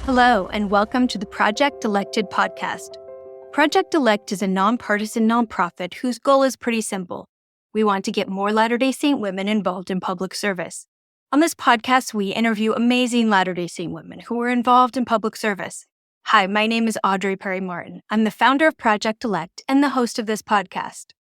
Hello, and welcome to the Project Elected podcast. Project Elect is a nonpartisan nonprofit whose goal is pretty simple. We want to get more Latter-day Saint women involved in public service. On this podcast, we interview amazing Latter-day Saint women who are involved in public service. Hi, my name is Audrey Perry-Martin. I'm the founder of Project Elect and the host of this podcast.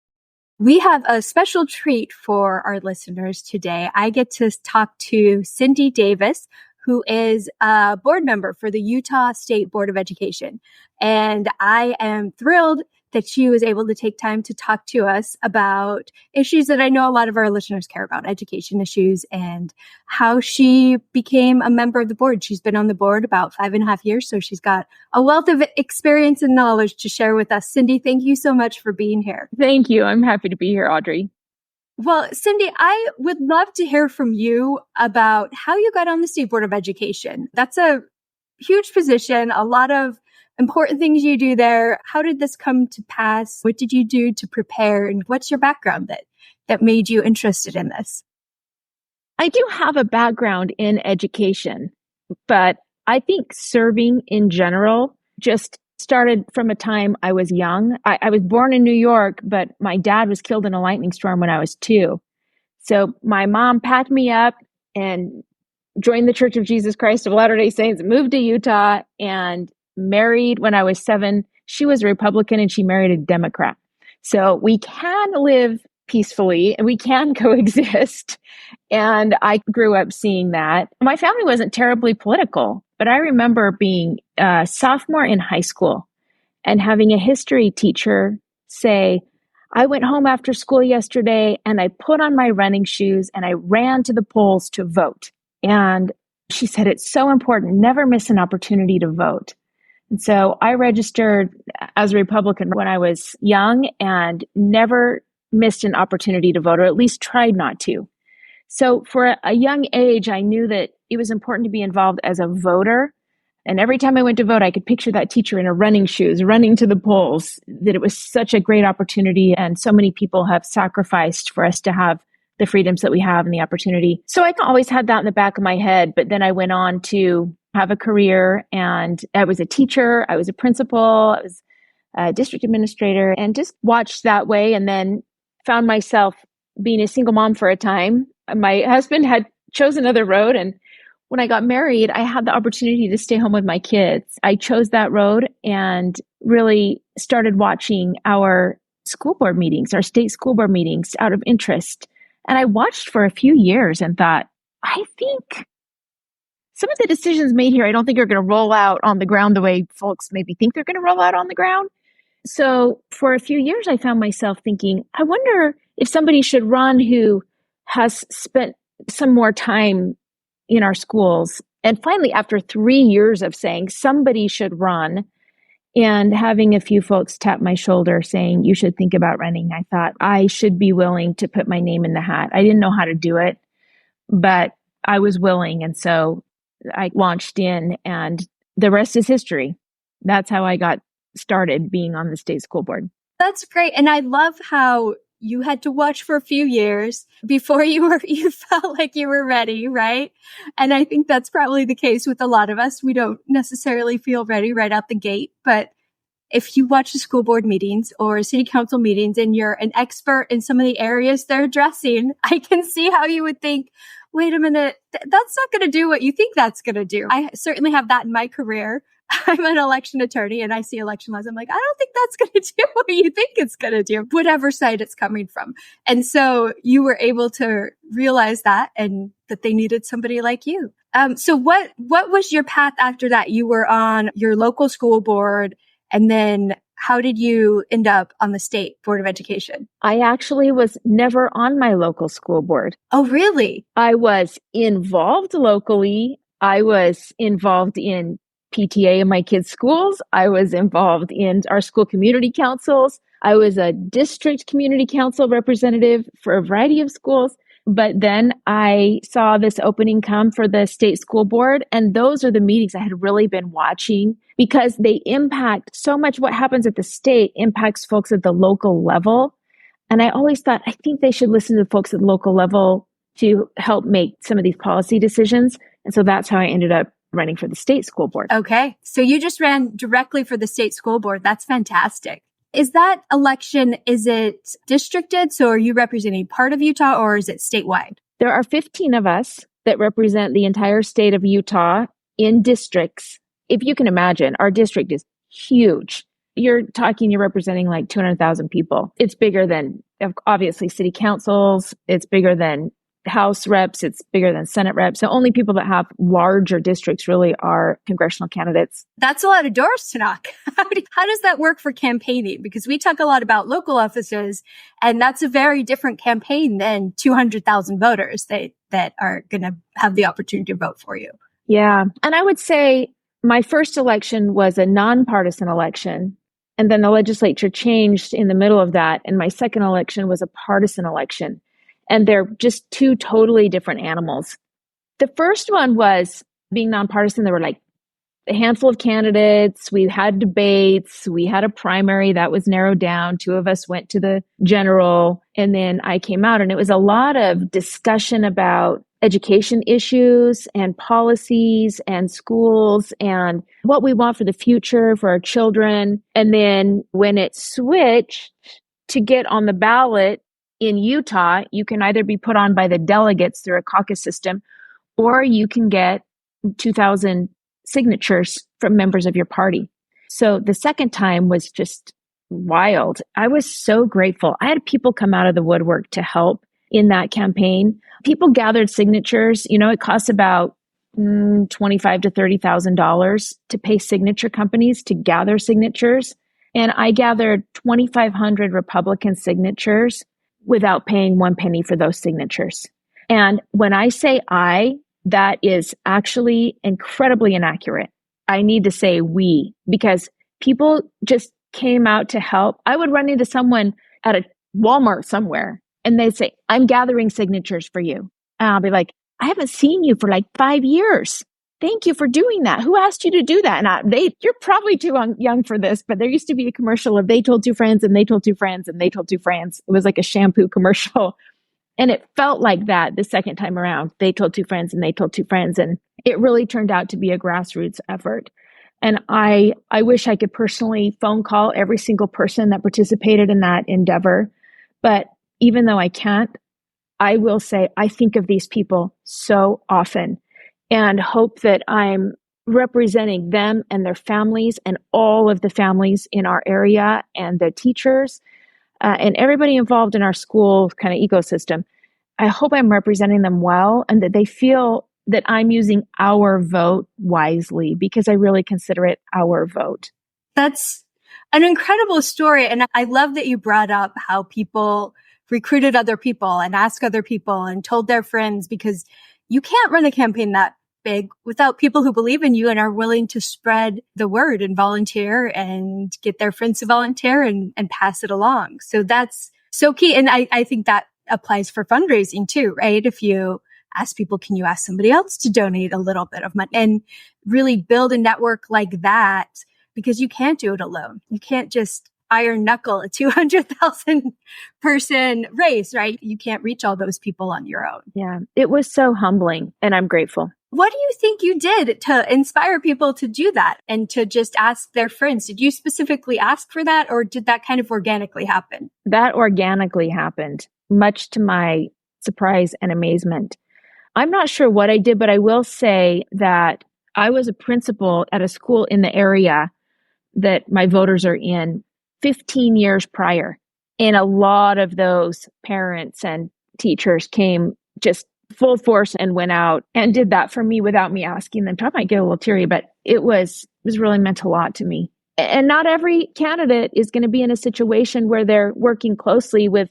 We have a special treat for our listeners today. I get to talk to Cindy Davis, who is a board member for the Utah State Board of Education. And I am thrilled that she was able to take time to talk to us about issues that I know a lot of our listeners care about, education issues, and how she became a member of the board. She's been on the board about 5.5 years, so she's got a wealth of experience and knowledge to share with us. Cindy, thank you so much for being here. Thank you. I'm happy to be here, Audrey. Well, Cindy, I would love to hear from you about how you got on the State Board of Education. That's a huge position, a lot of important things you do there. How did this come to pass? What did you do to prepare? And what's your background that made you interested in this? I do have a background in education, but I think serving in general just started from a time I was young. I was born in New York, but my dad was killed in a lightning storm when I was 2. So my mom packed me up and joined the Church of Jesus Christ of Latter-day Saints, moved to Utah, and married when I was 7. She was a Republican and she married a Democrat. So we can live peacefully and we can coexist. And I grew up seeing that. My family wasn't terribly political, but I remember being a sophomore in high school and having a history teacher say, I went home after school yesterday and I put on my running shoes and I ran to the polls to vote. And she said, it's so important, never miss an opportunity to vote. And so I registered as a Republican when I was young and never missed an opportunity to vote, or at least tried not to. So for a young age, I knew that it was important to be involved as a voter. And every time I went to vote, I could picture that teacher in her running shoes, running to the polls, that it was such a great opportunity. And so many people have sacrificed for us to have the freedoms that we have and the opportunity. So I always had that in the back of my head. But then I went on to have a career, and I was a teacher, I was a principal, I was a district administrator, and just watched that way. And then found myself being a single mom for a time. My husband had chosen another road. And when I got married, I had the opportunity to stay home with my kids. I chose that road and really started watching our school board meetings, our state school board meetings, out of interest. And I watched for a few years and thought, I think some of the decisions made here, I don't think are going to roll out on the ground the way folks maybe think they're going to roll out on the ground. So for a few years, I found myself thinking, I wonder if somebody should run who has spent some more time in our schools. And finally, after 3 years of saying somebody should run and having a few folks tap my shoulder saying, you should think about running, I thought I should be willing to put my name in the hat. I didn't know how to do it, but I was willing. And so I launched in, and the rest is history. That's how I got started being on the state school board. That's great. And I love how you had to watch for a few years before you felt like you were ready, right? And I think that's probably the case with a lot of us. We don't necessarily feel ready right out the gate, but if you watch the school board meetings or city council meetings and you're an expert in some of the areas they're addressing, I can see how you would think, wait a minute, that's not going to do what you think that's going to do. I certainly have that in my career. I'm an election attorney and I see election laws. I'm like, I don't think that's going to do what you think it's going to do, whatever side it's coming from. And so you were able to realize that and that they needed somebody like you. So what was your path after that? You were on your local school board, and then how did you end up on the State Board of Education? I actually was never on my local school board. Oh, really? I was involved locally. I was involved in PTA in my kids' schools. I was involved in our school community councils. I was a district community council representative for a variety of schools. But then I saw this opening come for the state school board. And those are the meetings I had really been watching because they impact so much. What happens at the state impacts folks at the local level. And I always thought, I think they should listen to folks at the local level to help make some of these policy decisions. And so that's how I ended up running for the state school board. Okay. So you just ran directly for the state school board. That's fantastic. Is that election, is it districted? So are you representing part of Utah or is it statewide? There are 15 of us that represent the entire state of Utah in districts. If you can imagine, our district is huge. You're representing like 200,000 people. It's bigger than, obviously, city councils. It's bigger than House reps. It's bigger than Senate reps. The only people that have larger districts really are congressional candidates. That's a lot of doors to knock. How does that work for campaigning? Because we talk a lot about local offices, and that's a very different campaign than 200,000 voters that are going to have the opportunity to vote for you. Yeah. And I would say my first election was a nonpartisan election. And then the legislature changed in the middle of that. And my second election was a partisan election. And they're just two totally different animals. The first one was being nonpartisan. There were like a handful of candidates. We had debates. We had a primary that was narrowed down. Two of us went to the general. And then I came out, and it was a lot of discussion about education issues and policies and schools and what we want for the future for our children. And then when it switched to get on the ballot in Utah, you can either be put on by the delegates through a caucus system, or you can get 2,000 signatures from members of your party. So the second time was just wild. I was so grateful. I had people come out of the woodwork to help in that campaign. People gathered signatures. It costs about $25,000 to $30,000 to pay signature companies to gather signatures. And I gathered 2,500 Republican signatures without paying one penny for those signatures. And when I say that is actually incredibly inaccurate. I need to say we, because people just came out to help. I would run into someone at a Walmart somewhere, and they'd say, "I'm gathering signatures for you." And I'll be like, "I haven't seen you for like 5 years. Thank you for doing that. Who asked you to do that?" And you're probably too young for this, but there used to be a commercial of they told two friends and they told two friends and they told two friends. It was like a shampoo commercial. And it felt like that the second time around. They told two friends and they told two friends. And it really turned out to be a grassroots effort. And I wish I could personally phone call every single person that participated in that endeavor. But even though I can't, I will say I think of these people so often and hope that I'm representing them and their families and all of the families in our area and the teachers and everybody involved in our school kind of ecosystem. I hope I'm representing them well and that they feel that I'm using our vote wisely, because I really consider it our vote. That's an incredible story. And I love that you brought up how people recruited other people and asked other people and told their friends, because you can't run a campaign that big without people who believe in you and are willing to spread the word and volunteer and get their friends to volunteer and pass it along. So that's so key. And I think that applies for fundraising too, right? If you ask people, can you ask somebody else to donate a little bit of money, and really build a network like that, because you can't do it alone. You can't just iron knuckle a 200,000 person race, right? You can't reach all those people on your own. Yeah, it was so humbling, and I'm grateful. What do you think you did to inspire people to do that and to just ask their friends? Did you specifically ask for that, or did that kind of organically happen? That organically happened, much to my surprise and amazement. I'm not sure what I did, but I will say that I was a principal at a school in the area that my voters are in 15 years prior. And a lot of those parents and teachers came just full force and went out and did that for me without me asking them. I might get a little teary, but it really meant a lot to me. And not every candidate is going to be in a situation where they're working closely with,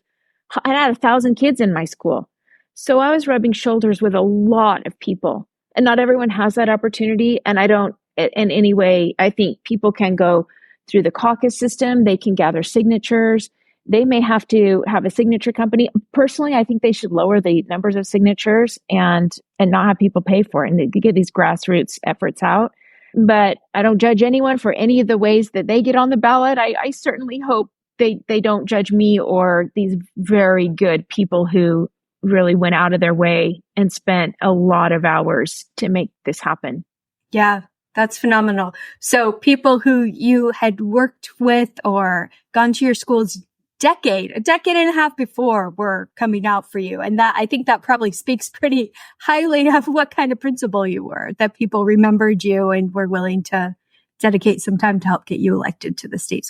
I had 1,000 kids in my school. So I was rubbing shoulders with a lot of people, and not everyone has that opportunity. And I don't, in any way, I think people can go through the caucus system. They can gather signatures. They may have to have a signature company. Personally, I think they should lower the numbers of signatures and not have people pay for it, and get these grassroots efforts out. But I don't judge anyone for any of the ways that they get on the ballot. I certainly hope they don't judge me or these very good people who really went out of their way and spent a lot of hours to make this happen. Yeah, that's phenomenal. So people who you had worked with or gone to your schools a decade and a half before were coming out for you. And that, I think that probably speaks pretty highly of what kind of principal you were, that people remembered you and were willing to dedicate some time to help get you elected to the state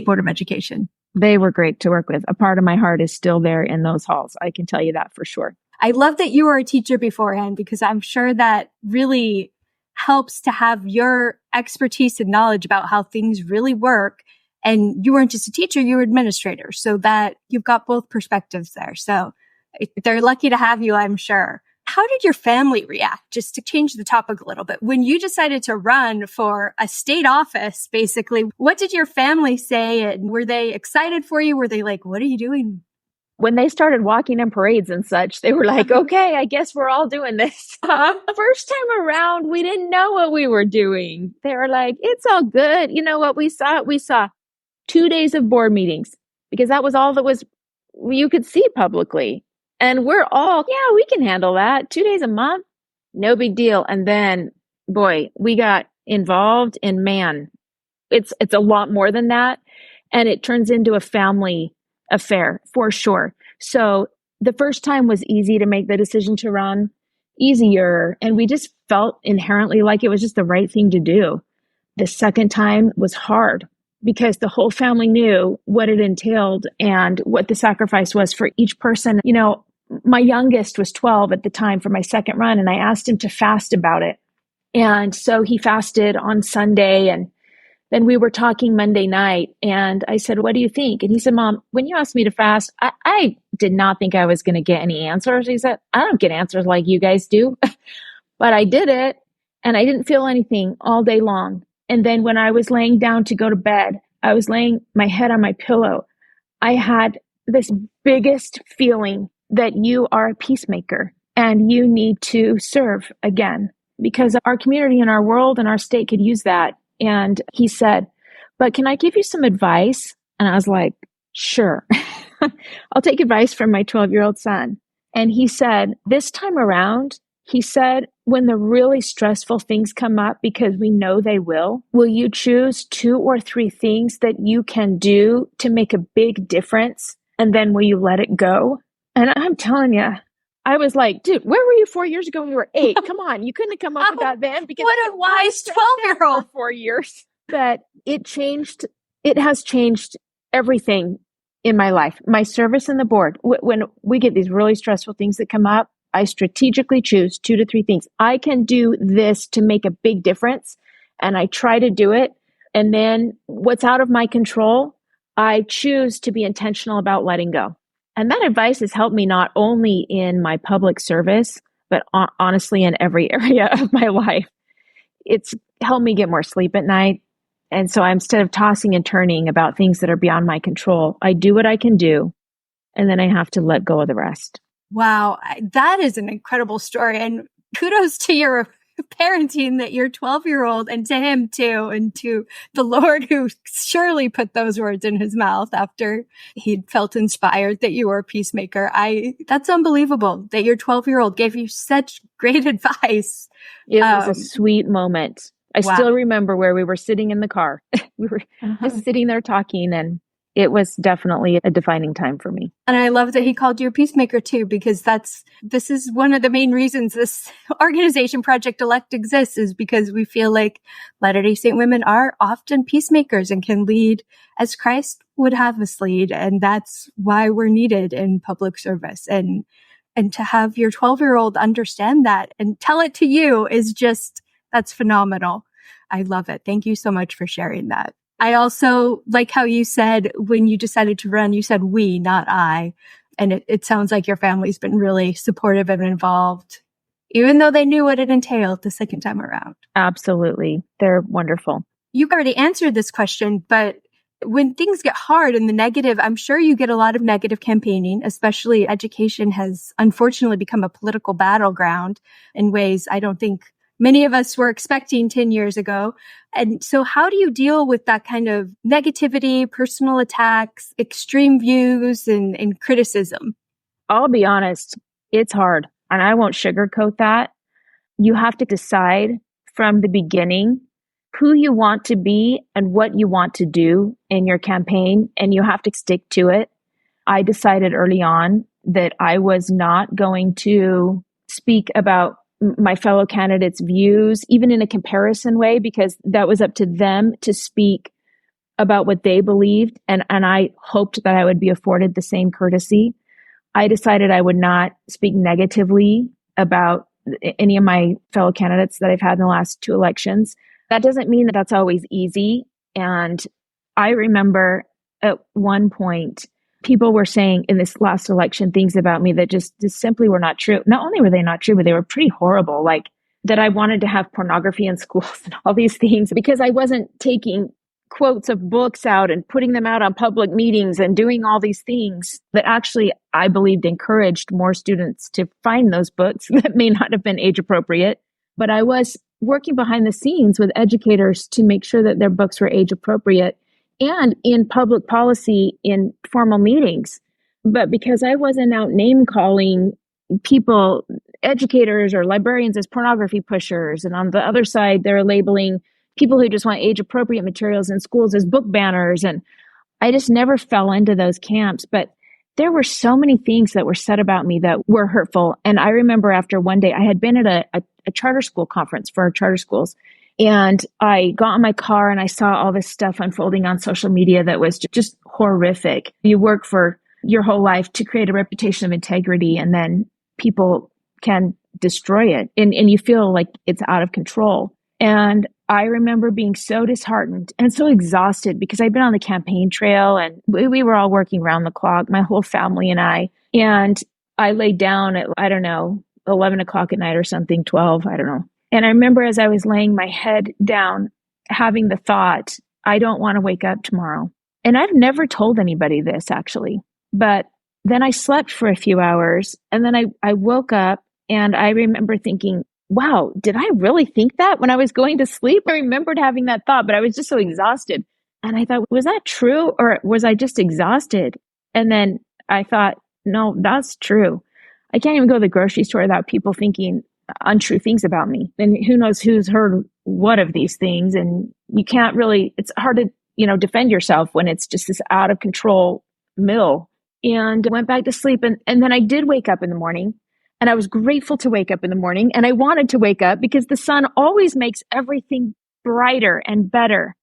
board of education. They were great to work with. A part of my heart is still there in those halls. I can tell you that for sure. I love that you were a teacher beforehand, because I'm sure that really helps to have your expertise and knowledge about how things really work. And you weren't just a teacher, you were administrator, so that you've got both perspectives there. So they're lucky to have you, I'm sure. How did your family react, just to change the topic a little bit, when you decided to run for a state office, basically? What did your family say? And were they excited for you? Were they like, what are you doing? When they started walking in parades and such, they were like, okay, I guess we're all doing this. First time around, we didn't know what we were doing. They were like, it's all good. You know what we saw? We saw 2 days of board meetings, because that was all that was you could see publicly. And we're all, yeah, we can handle that. 2 days a month, no big deal. And then, boy, we got involved, and man, it's a lot more than that. And it turns into a family affair for sure. So the first time was easy to make the decision to run, easier. And we just felt inherently like it was just the right thing to do. The second time was hard, because the whole family knew what it entailed and what the sacrifice was for each person. You know, my youngest was 12 at the time for my second run, and I asked him to fast about it. And so he fasted on Sunday, and then we were talking Monday night, and I said, what do you think? And he said, Mom, when you asked me to fast, I did not think I was going to get any answers. He said, I don't get answers like you guys do, but I did it, and I didn't feel anything all day long. And then when I was laying down to go to bed, I was laying my head on my pillow. I had this biggest feeling that you are a peacemaker and you need to serve again, because our community and our world and our state could use that. And he said, but can I give you some advice? And I was like, sure, I'll take advice from my 12-year-old son. And he said, this time around, he said, when the really stressful things come up, because we know they will you choose 2 or 3 things that you can do to make a big difference? And then will you let it go? And I'm telling you, I was like, dude, where were you 4 years ago when you were 8? Come on, you couldn't have come up with that then. Because what a wise 12-year-old. For 4 years. But it has changed everything in my life. My service in the board, when we get these really stressful things that come up, I strategically choose 2 to 3 things. I can do this to make a big difference, and I try to do it. And then what's out of my control, I choose to be intentional about letting go. And that advice has helped me not only in my public service, but honestly in every area of my life. It's helped me get more sleep at night. And so instead of tossing and turning about things that are beyond my control, I do what I can do, and then I have to let go of the rest. Wow, that is an incredible story. And kudos to your parenting, that your 12-year-old, and to him too, and to the Lord who surely put those words in his mouth after he'd felt inspired that you were a peacemaker. That's unbelievable that your 12-year-old gave you such great advice. It was a sweet moment. I still remember where we were sitting in the car. We were just sitting there talking, and it was definitely a defining time for me. And I love that he called you a peacemaker too, because this is one of the main reasons this organization, Project Elect, exists, is because we feel like Latter-day Saint women are often peacemakers and can lead as Christ would have us lead. And that's why we're needed in public service. And to have your 12-year-old understand that and tell it to you is just, that's phenomenal. I love it. Thank you so much for sharing that. I also like how you said when you decided to run, you said we, not I. And it sounds like your family's been really supportive and involved, even though they knew what it entailed the second time around. Absolutely. They're wonderful. You've already answered this question, but when things get hard and the negative, I'm sure you get a lot of negative campaigning, especially education has unfortunately become a political battleground in ways I don't think many of us were expecting 10 years ago. And so how do you deal with that kind of negativity, personal attacks, extreme views, and criticism? I'll be honest, it's hard. And I won't sugarcoat that. You have to decide from the beginning who you want to be and what you want to do in your campaign, and you have to stick to it. I decided early on that I was not going to speak about my fellow candidates' views, even in a comparison way, because that was up to them to speak about what they believed. And I hoped that I would be afforded the same courtesy. I decided I would not speak negatively about any of my fellow candidates that I've had in the last 2 elections. That doesn't mean that that's always easy. And I remember at one point, people were saying in this last election things about me that just simply were not true. Not only were they not true, but they were pretty horrible. Like that I wanted to have pornography in schools and all these things because I wasn't taking quotes of books out and putting them out on public meetings and doing all these things that actually I believed encouraged more students to find those books that may not have been age appropriate. But I was working behind the scenes with educators to make sure that their books were age appropriate and in public policy in formal meetings. But because I wasn't out name calling people, educators or librarians as pornography pushers, and on the other side, they're labeling people who just want age appropriate materials in schools as book banners. And I just never fell into those camps. But there were so many things that were said about me that were hurtful. And I remember after one day, I had been at a charter school conference for charter schools. And I got in my car and I saw all this stuff unfolding on social media that was just horrific. You work for your whole life to create a reputation of integrity, and then people can destroy it. And you feel like it's out of control. And I remember being so disheartened and so exhausted because I'd been on the campaign trail and we were all working around the clock, my whole family and I. And I laid down at, 11 o'clock at night or something, 12, I don't know. And I remember as I was laying my head down, having the thought, I don't want to wake up tomorrow. And I've never told anybody this actually, but then I slept for a few hours and then I woke up and I remember thinking, wow, did I really think that when I was going to sleep? I remembered having that thought, but I was just so exhausted. And I thought, was that true or was I just exhausted? And then I thought, no, that's true. I can't even go to the grocery store without people thinking untrue things about me. And who knows who's heard what of these things. And you can't really, it's hard to, defend yourself when it's just this out of control mill. And I went back to sleep. And then I did wake up in the morning. And I was grateful to wake up in the morning, and I wanted to wake up because the sun always makes everything brighter and better.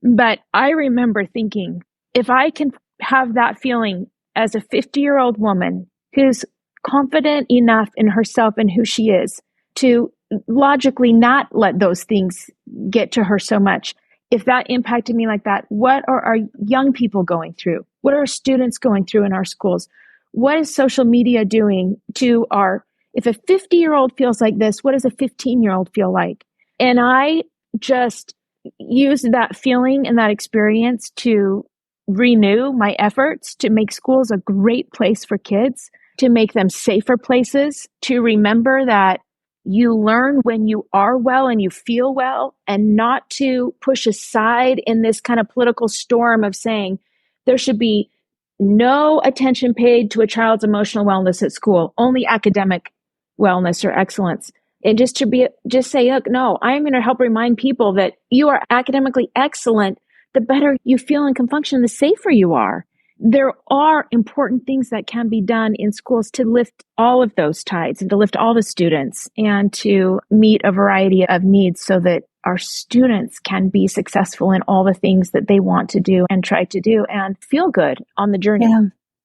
But I remember thinking, if I can have that feeling as a 50-year-old woman who's confident enough in herself and who she is to logically not let those things get to her so much, if that impacted me like that, what are our young people going through? What are students going through in our schools? What is social media doing to if a 50-year-old feels like this, what does a 15-year-old feel like? And I just used that feeling and that experience to renew my efforts to make schools a great place for kids, to make them safer places, to remember that you learn when you are well and you feel well, and not to push aside in this kind of political storm of saying there should be no attention paid to a child's emotional wellness at school, only academic wellness or excellence. And just say, look, no, I'm going to help remind people that you are academically excellent. The better you feel and can function, the safer you are. There are important things that can be done in schools to lift all of those tides and to lift all the students and to meet a variety of needs so that our students can be successful in all the things that they want to do and try to do and feel good on the journey.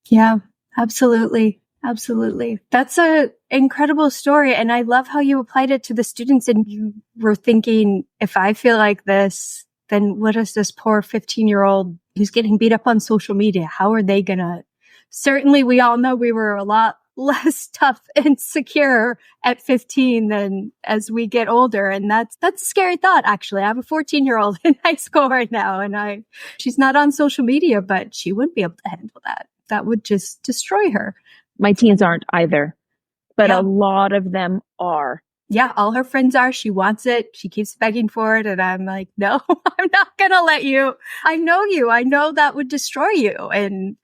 Yeah, absolutely. Absolutely. That's an incredible story. And I love how you applied it to the students and you were thinking, if I feel like this, then what is this poor 15-year-old who's getting beat up on social media? How are they gonna? Certainly, we all know we were a lot less tough and secure at 15 than as we get older. And that's a scary thought, actually. I have a 14-year-old in high school right now, and she's not on social media, but she wouldn't be able to handle that. That would just destroy her. My teens aren't either, but a lot of them are. Yeah, all her friends are. She wants it. She keeps begging for it. And I'm like, no, I'm not going to let you. I know you. I know that would destroy you. And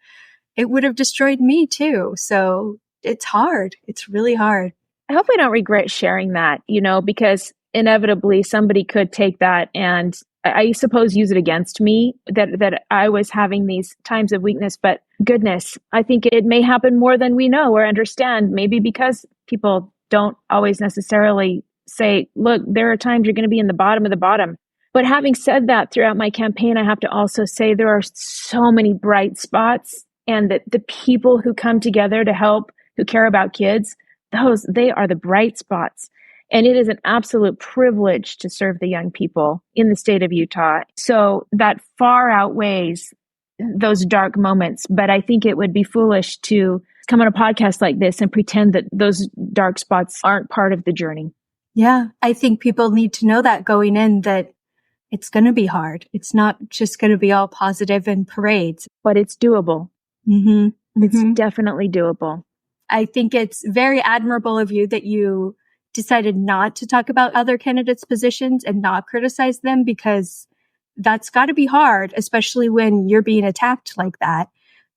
it would have destroyed me too. So it's hard. It's really hard. I hope I don't regret sharing that, because inevitably somebody could take that and I suppose use it against me that I was having these times of weakness. But goodness, I think it may happen more than we know or understand, maybe because people don't always necessarily say, look, there are times you're going to be in the bottom of the bottom. But having said that, throughout my campaign, I have to also say there are so many bright spots, and that the people who come together to help, who care about kids, they are the bright spots. And it is an absolute privilege to serve the young people in the state of Utah. So that far outweighs those dark moments. But I think it would be foolish to come on a podcast like this and pretend that those dark spots aren't part of the journey. Yeah, I think people need to know that going in, that it's going to be hard. It's not just going to be all positive and parades. But it's doable. Mm-hmm. It's definitely doable. I think it's very admirable of you that you decided not to talk about other candidates' positions and not criticize them, because that's got to be hard, especially when you're being attacked like that,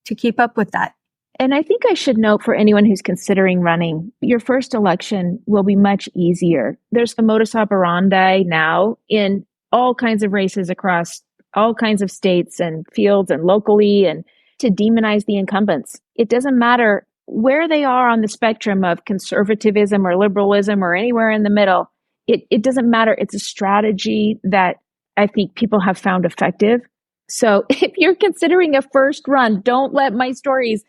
to keep up with that. And I think I should note for anyone who's considering running, your first election will be much easier. There's a modus operandi now in all kinds of races across all kinds of states and fields and locally, and to demonize the incumbents. It doesn't matter where they are on the spectrum of conservatism or liberalism or anywhere in the middle. It doesn't matter. It's a strategy that I think people have found effective. So if you're considering a first run, don't let my stories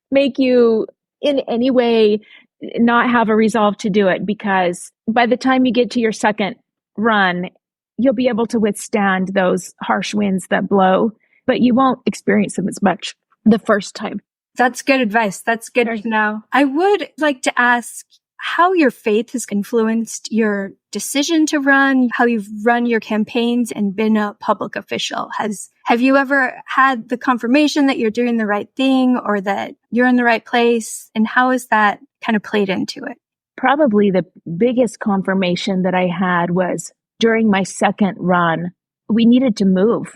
make you in any way not have a resolve to do it, because by the time you get to your second run, you'll be able to withstand those harsh winds that blow, but you won't experience them as much the first time. That's good advice. That's good to know. I would like to ask how your faith has influenced your decision to run, how you've run your campaigns and been a public official. Have you ever had the confirmation that you're doing the right thing or that you're in the right place? And how has that kind of played into it? Probably the biggest confirmation that I had was during my second run. We needed to move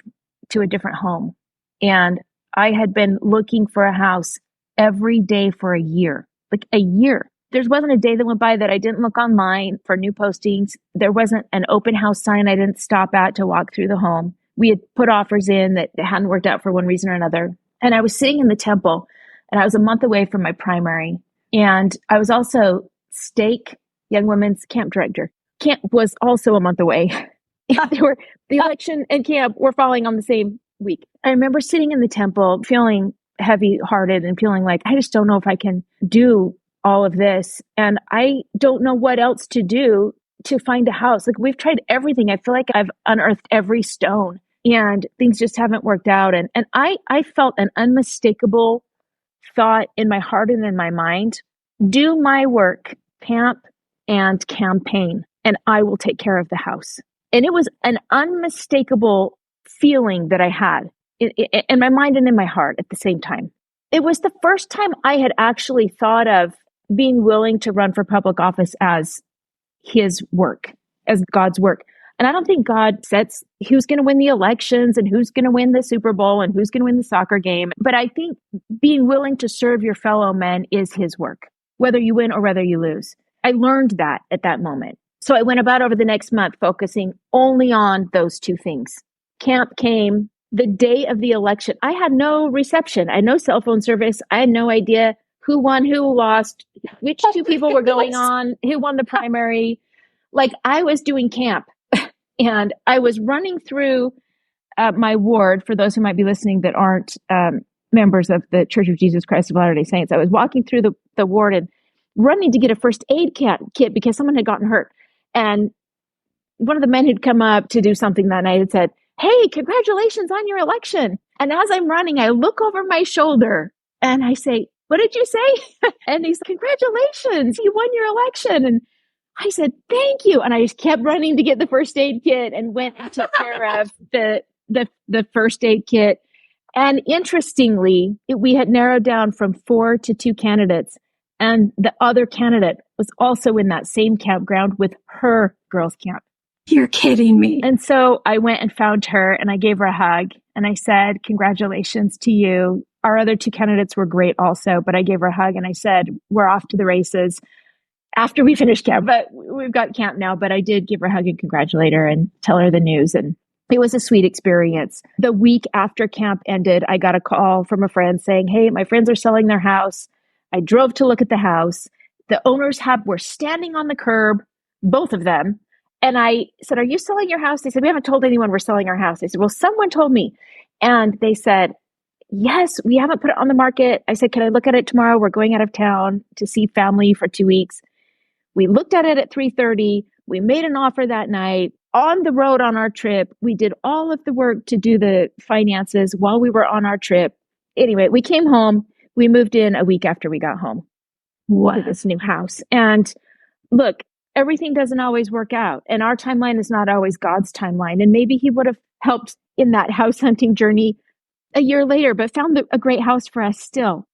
to a different home. And I had been looking for a house every day for a year, like a year. There wasn't a day that went by that I didn't look online for new postings. There wasn't an open house sign I didn't stop at to walk through the home. We had put offers in that hadn't worked out for one reason or another. And I was sitting in the temple, and I was a month away from my primary. And I was also stake young women's camp director. Camp was also a month away. The election and camp were falling on the same week. I remember sitting in the temple feeling heavy-hearted and feeling like, I just don't know if I can do all of this. And I don't know what else to do to find a house. Like, we've tried everything. I feel like I've unearthed every stone and things just haven't worked out. And I felt an unmistakable thought in my heart and in my mind: do my work, camp and campaign, and I will take care of the house. And it was an unmistakable feeling that I had in my mind and in my heart at the same time. It was the first time I had actually thought of being willing to run for public office as his work, as God's work. And I don't think God sets who's going to win the elections and who's going to win the Super Bowl and who's going to win the soccer game. But I think being willing to serve your fellow men is his work, whether you win or whether you lose. I learned that at that moment. So I went about over the next month focusing only on those two things. Camp came the day of the election. I had no reception. I had no cell phone service. I had no idea who won, who lost, which two people were going on, who won the primary. Like, I was doing camp. And I was running through my ward, for those who might be listening that aren't members of the Church of Jesus Christ of Latter-day Saints. I was walking through the ward and running to get a first aid kit because someone had gotten hurt. And one of the men who'd come up to do something that night had said, "Hey, congratulations on your election." And as I'm running, I look over my shoulder and I say, "What did you say?" And he's, "Congratulations, you won your election." And I said, "Thank you." And I just kept running to get the first aid kit and went and took care of the first aid kit. And interestingly, we had narrowed down from 4 to 2 candidates. And the other candidate was also in that same campground with her girls' camp. You're kidding me. And so I went and found her and I gave her a hug and I said, "Congratulations to you." Our other 2 candidates were great also, but I gave her a hug and I said, "We're off to the races." after we finished camp, but we've got camp now. But I did give her a hug and congratulate her and tell her the news. And it was a sweet experience. The week after camp ended, I got a call from a friend saying, hey, my friends are selling their house. I drove to look at the house. The owners were standing on the curb, both of them. And I said, are you selling your house? They said, we haven't told anyone we're selling our house. I said, well, someone told me. And they said, yes, we haven't put it on the market. I said, can I look at it tomorrow? We're going out of town to see family for 2 weeks. We looked at it at 3:30. We made an offer that night. On the road on our trip, we did all of the work to do the finances while we were on our trip. Anyway, we came home. We moved in a week after we got home to this new house. And look, everything doesn't always work out. And our timeline is not always God's timeline. And maybe he would have helped in that house hunting journey a year later, but found a great house for us still.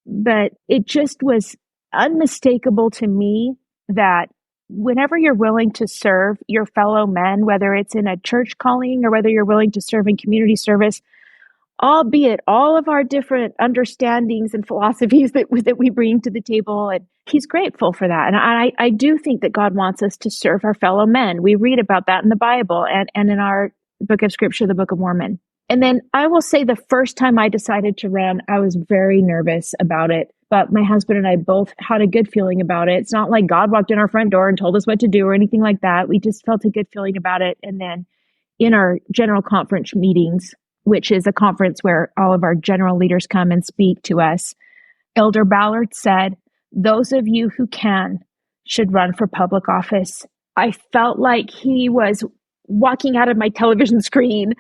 But it just was unmistakable to me that whenever you're willing to serve your fellow men, whether it's in a church calling or whether you're willing to serve in community service, albeit all of our different understandings and philosophies that we bring to the table, and he's grateful for that. And I do think that God wants us to serve our fellow men. We read about that in the Bible and in our book of scripture, the Book of Mormon. And then I will say the first time I decided to run, I was very nervous about it. But my husband and I both had a good feeling about it. It's not like God walked in our front door and told us what to do or anything like that. We just felt a good feeling about it. And then in our general conference meetings, which is a conference where all of our general leaders come and speak to us, Elder Ballard said, those of you who can should run for public office. I felt like he was walking out of my television screen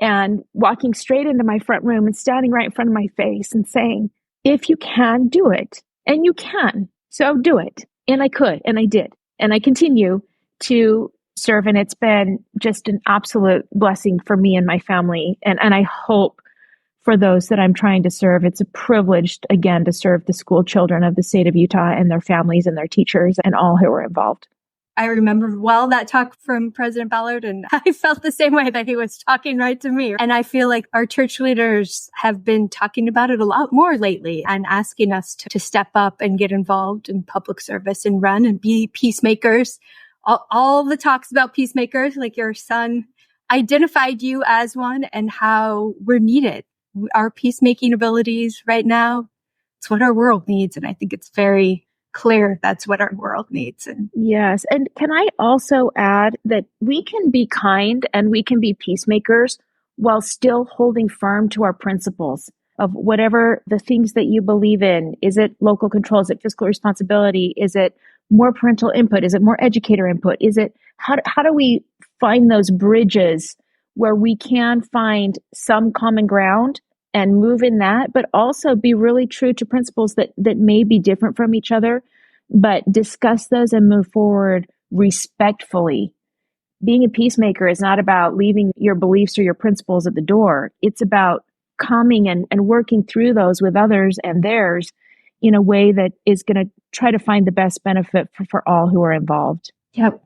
and walking straight into my front room and standing right in front of my face and saying, if you can, do it. And you can. So do it. And I could, and I did. And I continue to serve. And it's been just an absolute blessing for me and my family. And I hope for those that I'm trying to serve, it's a privilege, again, to serve the school children of the state of Utah and their families and their teachers and all who are involved. I remember well that talk from President Ballard, and I felt the same way that he was talking right to me. And I feel like our church leaders have been talking about it a lot more lately and asking us to step up and get involved in public service and run and be peacemakers. All the talks about peacemakers, like your son identified you as one and how we're needed. Our peacemaking abilities right now, it's what our world needs. And I think it's very clear that's what our world needs. And yes. And can I also add that we can be kind and we can be peacemakers while still holding firm to our principles of whatever the things that you believe in. Is it local control? Is it fiscal responsibility? Is it more parental input? Is it more educator input? Is it how do we find those bridges where we can find some common ground and move in that, but also be really true to principles that may be different from each other, but discuss those and move forward respectfully. Being a peacemaker is not about leaving your beliefs or your principles at the door. It's about coming and working through those with others and theirs in a way that is going to try to find the best benefit for all who are involved. Yep.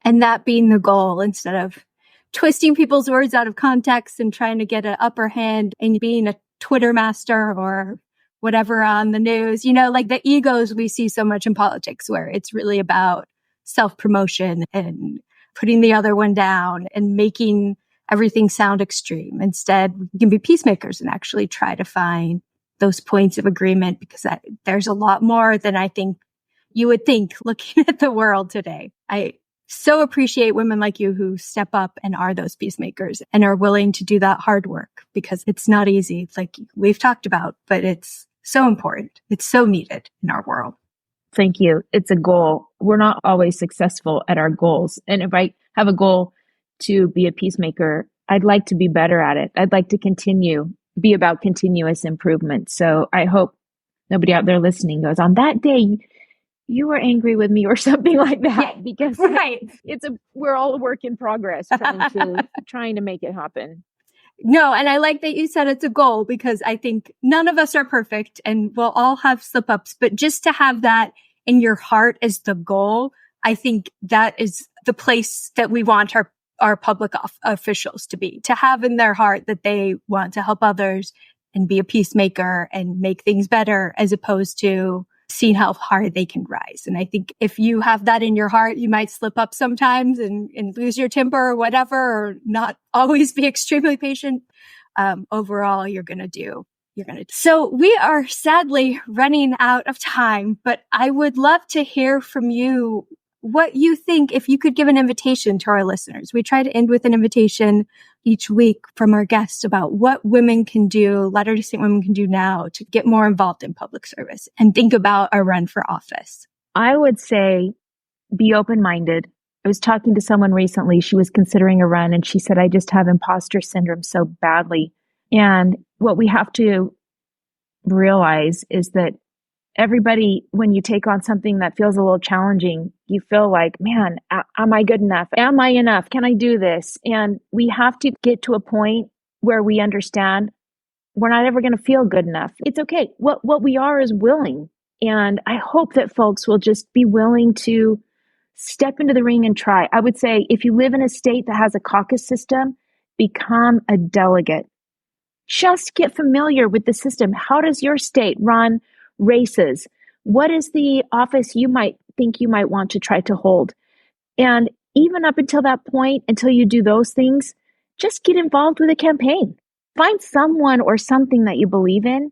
And that being the goal, instead of twisting people's words out of context and trying to get an upper hand and being a Twitter master or whatever on the news, like the egos we see so much in politics, where it's really about self-promotion and putting the other one down and making everything sound extreme. Instead, we can be peacemakers and actually try to find those points of agreement, because there's a lot more than I think you would think looking at the world today. I so appreciate women like you who step up and are those peacemakers and are willing to do that hard work, because it's not easy, like we've talked about, but it's so important. It's so needed in our world. Thank you. It's a goal. We're not always successful at our goals. And if I have a goal to be a peacemaker, I'd like to be better at it. I'd like to be about continuous improvement. So I hope nobody out there listening goes, on that day, you were angry with me or something like that, Yeah, because right. We're all a work in progress trying to make it happen. No, and I like that you said it's a goal, because I think none of us are perfect and we'll all have slip ups, but just to have that in your heart as the goal, I think that is the place that we want our public officials to have in their heart that they want to help others and be a peacemaker and make things better, as opposed to seen how hard they can rise. And I think if you have that in your heart, you might slip up sometimes and lose your temper or whatever, or not always be extremely patient. Overall, you're going to do. So we are sadly running out of time, but I would love to hear from you what you think if you could give an invitation to our listeners. We try to end with an invitation each week from our guests about what women can do, Latter-day Saint women can do now to get more involved in public service and think about a run for office. I would say be open-minded. I was talking to someone recently. She was considering a run and she said, I just have imposter syndrome so badly. And what we have to realize is that everybody, when you take on something that feels a little challenging, you feel like, man, am I good enough? Am I enough? Can I do this? And we have to get to a point where we understand we're not ever going to feel good enough. It's okay. What we are is willing. And I hope that folks will just be willing to step into the ring and try. I would say if you live in a state that has a caucus system, become a delegate. Just get familiar with the system. How does your state run races? What is the office you might think you might want to try to hold? And even up until that point, until you do those things, just get involved with a campaign. Find someone or something that you believe in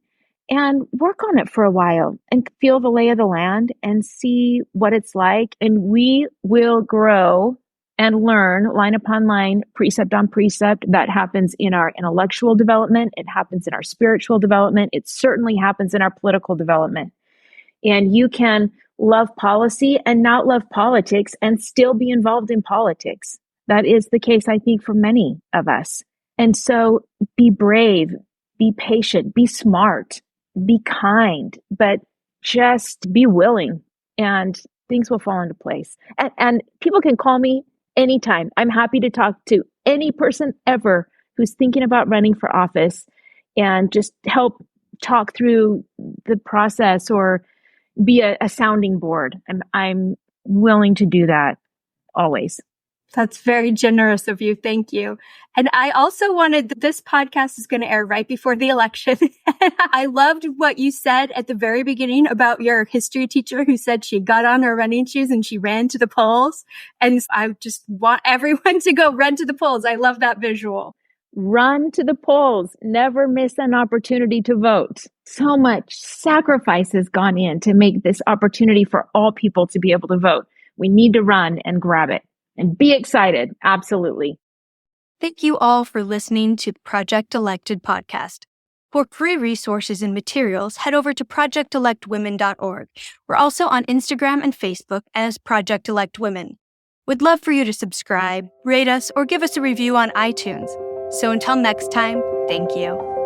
and work on it for a while and feel the lay of the land and see what it's like. And we will grow and learn line upon line, precept on precept. That happens in our intellectual development. It happens in our spiritual development. It certainly happens in our political development. And you can love policy and not love politics and still be involved in politics. That is the case, I think, for many of us. And so be brave, be patient, be smart, be kind, but just be willing and things will fall into place. And people can call me anytime. I'm happy to talk to any person ever who's thinking about running for office and just help talk through the process or be a sounding board. I'm willing to do that always. That's very generous of you. Thank you. And I also wanted, this podcast is going to air right before the election. I loved what you said at the very beginning about your history teacher who said she got on her running shoes and she ran to the polls. And I just want everyone to go run to the polls. I love that visual. Run to the polls. Never miss an opportunity to vote. So much sacrifice has gone in to make this opportunity for all people to be able to vote. We need to run and grab it. And be excited. Absolutely. Thank you all for listening to the Project Elected podcast. For free resources and materials, head over to projectelectwomen.org. We're also on Instagram and Facebook as Project Elect Women. We'd love for you to subscribe, rate us, or give us a review on iTunes. So until next time, thank you.